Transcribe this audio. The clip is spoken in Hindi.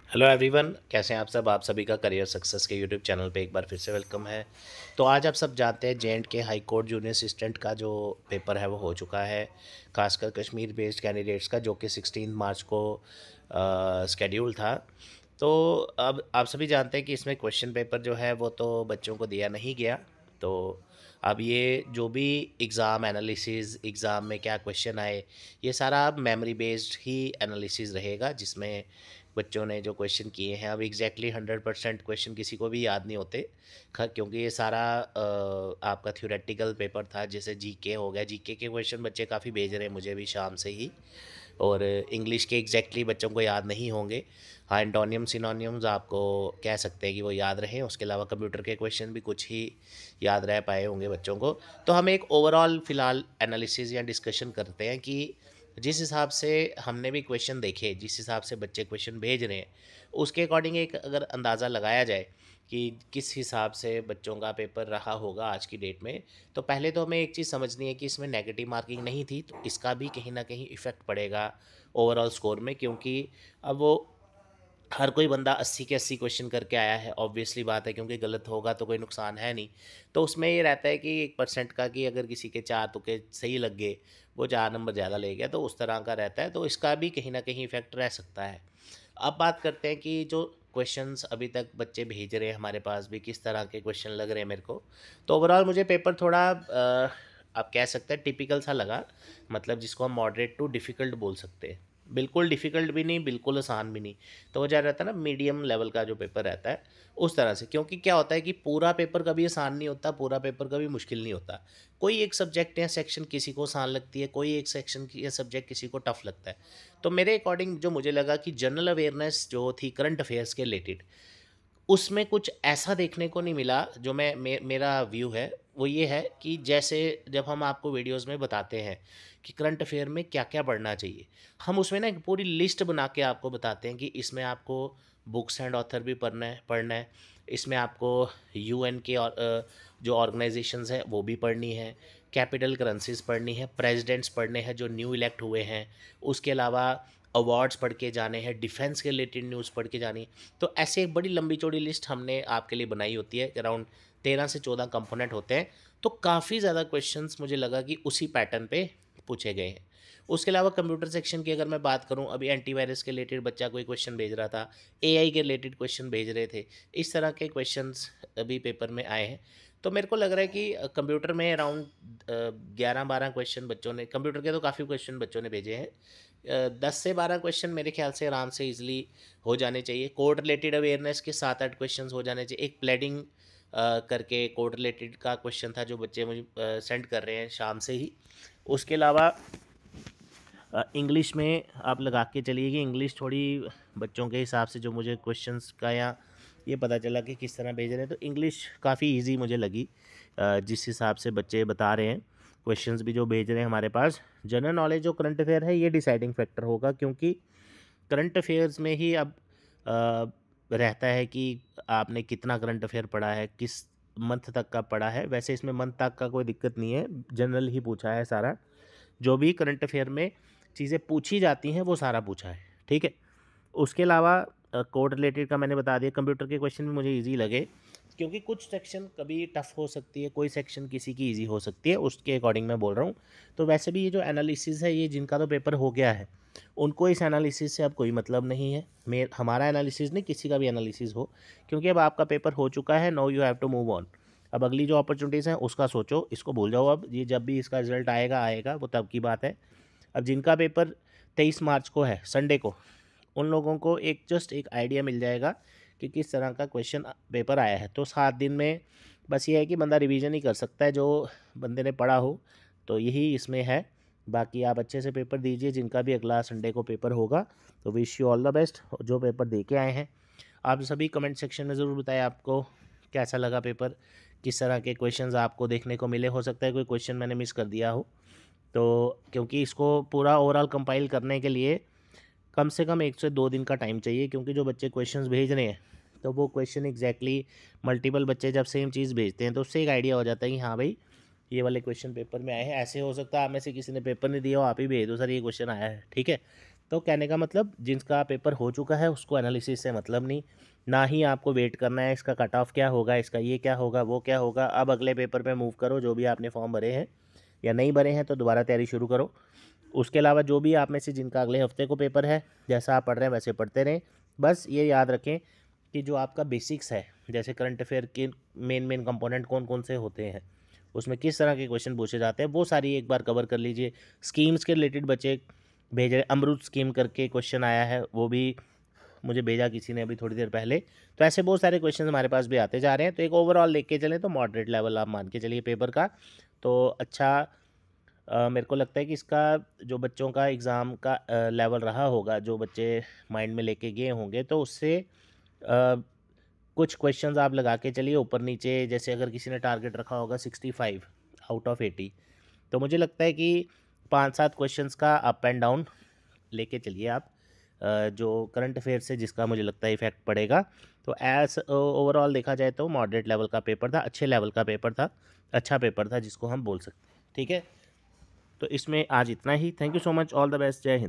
हेलो एवरीवन, कैसे हैं आप सब। आप सभी का करियर सक्सेस के यूट्यूब चैनल पे एक बार फिर से वेलकम है। तो आज आप सब जानते हैं J&K high court junior assistant का जो पेपर है वो हो चुका है, खासकर कश्मीर बेस्ड कैंडिडेट्स का, जो कि 16 मार्च को स्केड्यूल था। तो अब आप सभी जानते हैं कि इसमें क्वेश्चन पेपर जो है वो तो बच्चों को दिया नहीं गया। तो अब ये जो भी एग्ज़ाम एनालिसिस, एग्ज़ाम में क्या क्वेश्चन आए, ये सारा अब मेमोरी बेस्ड ही एनालिसिस रहेगा, जिसमें बच्चों ने जो क्वेश्चन किए हैं अब एग्जैक्टली 100% क्वेश्चन किसी को भी याद नहीं होते। क्योंकि ये सारा आपका थ्योरेटिकल पेपर था। जैसे जीके हो गया, जीके के क्वेश्चन बच्चे काफ़ी भेज रहे हैं मुझे भी शाम से ही। और इंग्लिश के एग्जैक्टली बच्चों को याद नहीं होंगे। हाँ, एंटोनियम सिनोनियम्स आपको कह सकते हैं कि वो याद रहें, उसके अलावा कंप्यूटर के क्वेश्चन भी कुछ ही याद रह पाए होंगे बच्चों को। तो हम एक ओवरऑल फ़िलहाल एनालिसिस या डिस्कशन करते हैं कि जिस हिसाब से हमने भी क्वेश्चन देखे, जिस हिसाब से बच्चे क्वेश्चन भेज रहे हैं, उसके अकॉर्डिंग एक अगर अंदाज़ा लगाया जाए कि किस हिसाब से बच्चों का पेपर रहा होगा आज की डेट में। तो पहले तो हमें एक चीज़ समझनी है कि इसमें नेगेटिव मार्किंग नहीं थी, तो इसका भी कहीं ना कहीं इफ़ेक्ट पड़ेगा ओवरऑल स्कोर में। क्योंकि अब वो हर कोई बंदा 80 के 80 क्वेश्चन करके आया है, ऑब्वियसली बात है, क्योंकि गलत होगा तो कोई नुकसान है नहीं। तो उसमें ये रहता है कि 1% का, कि अगर किसी के 4 तुक्के सही लग गए, वो 4 नंबर ज़्यादा ले गया, तो उस तरह का रहता है। तो इसका भी कहीं ना कहीं इफेक्ट रह सकता है। अब बात करते हैं कि जो क्वेश्चंस अभी तक बच्चे भेज रहे हैं हमारे पास भी, किस तरह के क्वेश्चन लग रहे हैं मेरे को। तो ओवरऑल मुझे पेपर थोड़ा आप कह सकते हैं टिपिकल सा लगा। मतलब जिसको हम मॉडरेट टू डिफ़िकल्ट बोल सकते हैं। बिल्कुल डिफ़िकल्ट भी नहीं, बिल्कुल आसान भी नहीं। तो वो जो रहता है ना, मीडियम लेवल का जो पेपर रहता है, उस तरह से। क्योंकि क्या होता है कि पूरा पेपर कभी आसान नहीं होता, पूरा पेपर कभी मुश्किल नहीं होता। कोई एक सब्जेक्ट या सेक्शन किसी को आसान लगती है, कोई एक सेक्शन की या सब्जेक्ट किसी को टफ लगता है। तो मेरे अकॉर्डिंग जो मुझे लगा कि जनरल अवेयरनेस जो थी करंट अफेयर्स के रिलेटेड, उसमें कुछ ऐसा देखने को नहीं मिला। जो मेरा व्यू है वो ये है कि जैसे जब हम आपको वीडियोस में बताते हैं कि करंट अफेयर में क्या क्या पढ़ना चाहिए, हम उसमें ना एक पूरी लिस्ट बना के आपको बताते हैं कि इसमें आपको बुक्स एंड ऑथर भी पढ़ना है। इसमें आपको यूएन के और जो ऑर्गेनाइजेशंस हैं वो भी पढ़नी है, कैपिटल करेंसीज पढ़नी है, प्रेसिडेंट्स पढ़ने हैं जो न्यू इलेक्ट हुए हैं, उसके अलावा अवार्ड्स पढ़ के जाने हैं, डिफेंस के रिलेटेड न्यूज़ पढ़ के जानी है। तो ऐसे एक बड़ी लंबी चौड़ी लिस्ट हमने आपके लिए बनाई होती है, अराउंड 13 से 14 कंपोनेंट होते हैं। तो काफ़ी ज़्यादा क्वेश्चंस मुझे लगा कि उसी पैटर्न पे पूछे गए हैं। उसके अलावा कंप्यूटर सेक्शन की अगर मैं बात करूं, अभी एंटीवायरस के रिलेटेड बच्चा कोई क्वेश्चन भेज रहा था, एआई के रिलेटेड क्वेश्चन भेज रहे थे। इस तरह के क्वेश्चंस अभी पेपर में आए हैं। तो मेरे को लग रहा है कि कंप्यूटर में अराउंड 11-12 क्वेश्चन बच्चों ने, कंप्यूटर के तो काफ़ी क्वेश्चन बच्चों ने भेजे हैं। 10 से 12 क्वेश्चन मेरे ख्याल से आराम से इजीली हो जाने चाहिए। कोड रिलेटेड अवेयरनेस के 7-8 क्वेश्चंस हो जाने चाहिए। एक प्लेडिंग करके कोड रिलेटेड का क्वेश्चन था जो बच्चे मुझे सेंड कर रहे हैं शाम से ही। उसके अलावा इंग्लिश में आप लगा के चलिए कि इंग्लिश थोड़ी बच्चों के हिसाब से, जो मुझे क्वेश्चंस का या ये पता चला कि किस तरह भेज रहे हैं, तो इंग्लिश काफ़ी इजी मुझे लगी। जिस हिसाब से बच्चे बता रहे हैं, क्वेश्चंस भी जो भेज रहे हैं हमारे पास। जनरल नॉलेज जो करंट अफेयर है, ये डिसाइडिंग फैक्टर होगा, क्योंकि करंट अफेयर्स में ही अब रहता है कि आपने कितना करंट अफेयर पढ़ा है, किस मंथ तक का पढ़ा है। वैसे इसमें मंथ तक का कोई दिक्कत नहीं है, जनरल ही पूछा है सारा। जो भी करंट अफेयर में चीज़ें पूछी जाती हैं वो सारा पूछा है, ठीक है। उसके अलावा कोड रिलेटेड का मैंने बता दिया। कंप्यूटर के क्वेश्चन भी मुझे इजी लगे, क्योंकि कुछ सेक्शन कभी टफ हो सकती है, कोई सेक्शन किसी की इजी हो सकती है, उसके अकॉर्डिंग मैं बोल रहा हूँ। तो वैसे भी ये जो एनालिसिस है, ये जिनका तो पेपर हो गया है, उनको इस एनालिसिस से अब कोई मतलब नहीं है। हमारा एनालिसिस नहीं, किसी का भी एनालिसिस हो, क्योंकि अब आपका पेपर हो चुका है। Now you have to move on. अब अगली जो अपॉर्चुनिटीज़ हैं उसका सोचो, इसको भूल जाओ। अब ये जब भी इसका रिजल्ट आएगा आएगा, वो तब की बात है। अब जिनका पेपर 23 मार्च को है, संडे को, उन लोगों को एक जस्ट एक आइडिया मिल जाएगा कि किस तरह का क्वेश्चन पेपर आया है। तो 7 दिन में बस ये है कि बंदा रिवीजन ही कर सकता है, जो बंदे ने पढ़ा हो। तो यही इसमें है। बाकी आप अच्छे से पेपर दीजिए, जिनका भी अगला संडे को पेपर होगा। तो wish you all the best. जो पेपर दे के आए हैं, आप सभी कमेंट सेक्शन में ज़रूर बताएं आपको कैसा लगा पेपर, किस तरह के क्वेश्चंस आपको देखने को मिले। हो सकता है कोई क्वेश्चन मैंने मिस कर दिया हो। तो क्योंकि इसको पूरा ओवरऑल कंपाइल करने के लिए कम से कम 1 से 2 दिन का टाइम चाहिए, क्योंकि जो बच्चे क्वेश्चंस भेज रहे हैं, तो वो क्वेश्चन एग्जैक्टली मल्टीपल बच्चे जब सेम चीज़ भेजते हैं, तो उससे एक आइडिया हो जाता है कि हाँ भाई, ये वाले क्वेश्चन पेपर में आए हैं। ऐसे हो सकता है आप में से किसी ने पेपर नहीं दिया हो, आप ही भेज दो सर ये क्वेश्चन आया है, ठीक है। तो कहने का मतलब जिनका पेपर हो चुका है उसको एनालिसिस से मतलब नहीं, ना ही आपको वेट करना है इसका कट ऑफ क्या होगा, इसका ये क्या होगा, वो क्या होगा। अब अगले पेपर पे मूव करो, जो भी आपने फॉर्म भरे हैं या नहीं भरे हैं तो दोबारा तैयारी शुरू करो। उसके अलावा जो भी आप में से जिनका अगले हफ्ते को पेपर है, जैसा आप पढ़ रहे हैं वैसे पढ़ते रहें। बस ये याद रखें कि जो आपका बेसिक्स है, जैसे करंट अफेयर के मेन कंपोनेंट कौन कौन से होते हैं, उसमें किस तरह के क्वेश्चन पूछे जाते हैं, वो सारी एक बार कवर कर लीजिए। स्कीम्स के रिलेटेड बच्चे भेज रहे, अमरूद स्कीम करके क्वेश्चन आया है, वो भी मुझे भेजा किसी ने अभी थोड़ी देर पहले। तो ऐसे बहुत सारे क्वेश्चन हमारे पास भी आते जा रहे हैं। तो एक ओवरऑल लेके चलें तो मॉडरेट लेवल आप मान के चलिए पेपर का। तो अच्छा, मेरे को लगता है कि इसका जो बच्चों का एग्ज़ाम का लेवल रहा होगा, जो बच्चे माइंड में लेके गए होंगे, तो उससे कुछ क्वेश्चंस आप लगा के चलिए ऊपर नीचे। जैसे अगर किसी ने टारगेट रखा होगा 65 आउट ऑफ 80, तो मुझे लगता है कि 5-7 क्वेश्चंस का अप एंड डाउन लेके चलिए आप, जो करंट अफेयर से जिसका मुझे लगता है इफेक्ट पड़ेगा। तो एज ओवरऑल देखा जाए तो मॉडरेट लेवल का पेपर था, अच्छे लेवल का पेपर था, अच्छा पेपर था जिसको हम बोल सकते हैं। ठीक है, तो इसमें आज इतना ही। Thank you so much, all the best, जय हिंद।